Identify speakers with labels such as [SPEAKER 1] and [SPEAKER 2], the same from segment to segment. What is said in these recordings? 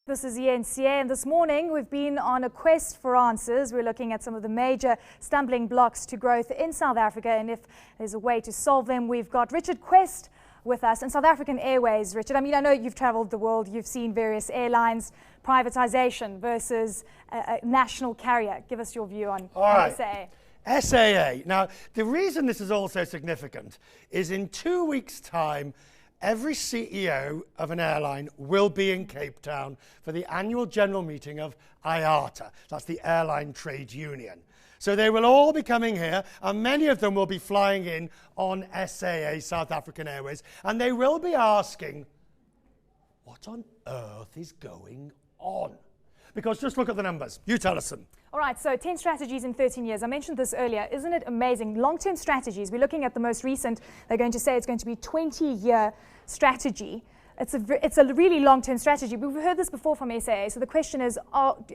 [SPEAKER 1] This is eNCA, and this morning we've been on a quest for answers. We're looking at some of the major stumbling blocks to growth in South Africa, and if there's a way to solve them. We've got Richard Quest with us and South African Airways. Richard, I mean, I know you've traveled the world, you've seen various airlines, privatization versus a national carrier. Give us your view on SAA.
[SPEAKER 2] SAA. Now, the reason this is also significant is in 2 weeks' time, every CEO of an airline will be in Cape Town for the annual general meeting of IATA. That's the Airline Trade Union. So they will all be coming here, and many of them will be flying in on SAA, South African Airways, and they will be asking, what on earth is going on? Because just look at the numbers. You tell us them.
[SPEAKER 1] All right, so 10 strategies in 13 years. I mentioned this earlier. Isn't it amazing? Long-term strategies. We're looking at the most recent. They're going to say it's going to be a 20-year strategy. It's a really long-term strategy. But we've heard this before from SAA. So the question is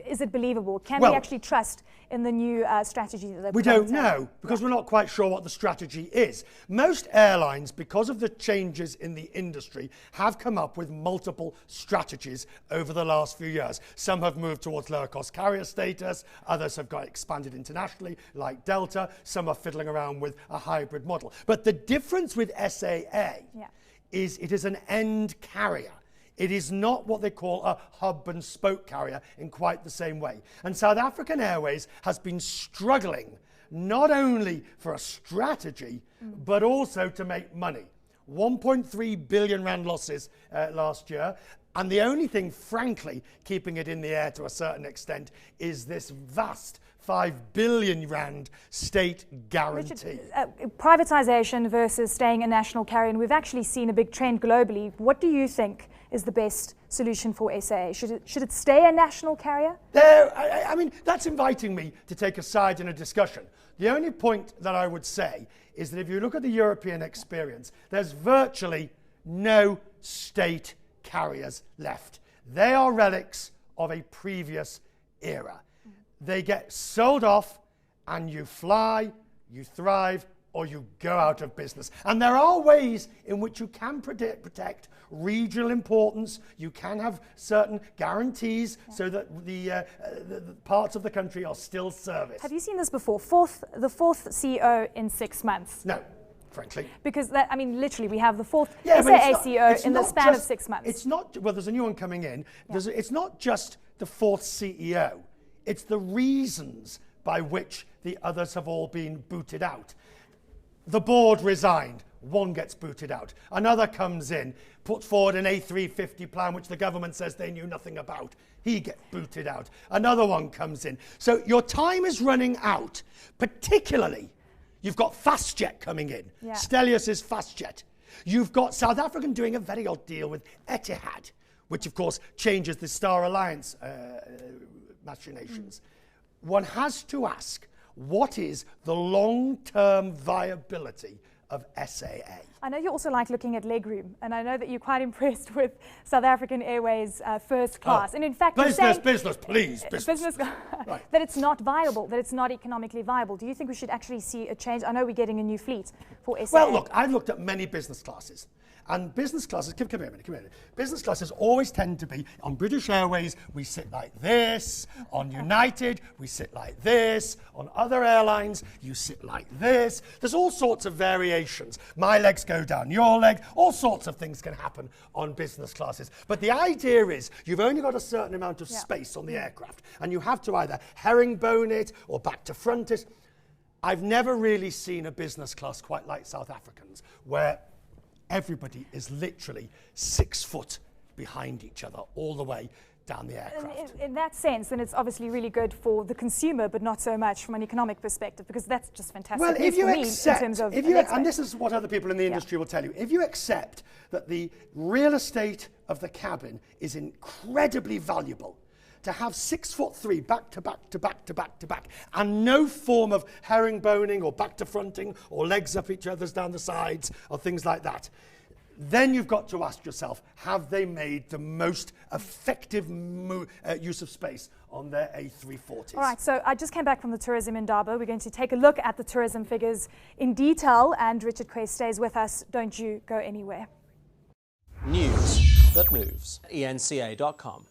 [SPEAKER 1] it believable? Can we actually trust in the new strategy that they're
[SPEAKER 2] We don't know, because we're not quite sure what the strategy is. Most airlines, because of the changes in the industry, have come up with multiple strategies over the last few years. Some have moved towards lower-cost carrier status. Others have got expanded internationally, like Delta. Some are fiddling around with a hybrid model. But the difference with SAA is it is an end carrier. It is not what they call a hub and spoke carrier in quite the same way. And South African Airways has been struggling not only for a strategy, but also to make money. 1.3 billion rand losses last year. And the only thing, frankly, keeping it in the air to a certain extent is this vast 5 billion rand state guarantee.
[SPEAKER 1] Richard, privatization versus staying a national carrier, and we've actually seen a big trend globally. What do you think is the best solution for SAA? Should it stay a national carrier?
[SPEAKER 2] I mean, that's inviting me to take a side in a discussion. The only point that I would say is that if you look at the European experience, there's virtually no state carriers left. They are relics of a previous era. They get sold off and you fly, you thrive, or you go out of business. And there are ways in which you can protect regional importance. You can have certain guarantees so that the parts of the country are still serviced.
[SPEAKER 1] Have you seen this before? The fourth CEO in 6 months?
[SPEAKER 2] No. Frankly.
[SPEAKER 1] Because, I mean, literally, we have the fourth SAA CEO in the span of 6 months.
[SPEAKER 2] It's not, well, there's a new one coming in. It's not just the fourth CEO. It's the reasons by which the others have all been booted out. The board resigned. One gets booted out. Another comes in, puts forward an A350 plan, which the government says they knew nothing about. He gets booted out. Another one comes in. So your time is running out, particularly. You've got FastJet coming in. Stelios is FastJet. You've got South African doing a very odd deal with Etihad, which of course changes the Star Alliance machinations. One has to ask, what is the long-term viability of SAA?
[SPEAKER 1] I know you also like looking at legroom, and I know that you're quite impressed with South African Airways first class. And in fact,
[SPEAKER 2] business,
[SPEAKER 1] that it's not viable, that it's not economically viable. Do you think we should actually see a change? I know we're getting a new fleet for SAA.
[SPEAKER 2] Well, look, I've looked at many business classes. And business classes, come here a minute. Business classes always tend to be, on British Airways, we sit like this. On United, we sit like this. On other airlines, you sit like this. There's all sorts of variations. My legs go down your leg. All sorts of things can happen on business classes. But the idea is you've only got a certain amount of space on the aircraft, and you have to either herringbone it or back to front it. I've never really seen a business class quite like South Africans, where everybody is literally 6 foot behind each other all the way down the aircraft.
[SPEAKER 1] In that sense, then it's obviously really good for the consumer, but not so much from an economic perspective, because that's just fantastic.
[SPEAKER 2] Well, if you accept,
[SPEAKER 1] and
[SPEAKER 2] this is what other people in the industry will tell you, if you accept that the real estate of the cabin is incredibly valuable, to have 6'3" back to back to back to back to back, and no form of herringboning or back to fronting or legs up each other's down the sides or things like that, then you've got to ask yourself, have they made the most effective use of space on their A340s?
[SPEAKER 1] All right, so I just came back from the tourism in Durban. We're going to take a look at the tourism figures in detail, and Richard Quest stays with us. Don't you go anywhere.
[SPEAKER 3] News that moves. eNCA.com.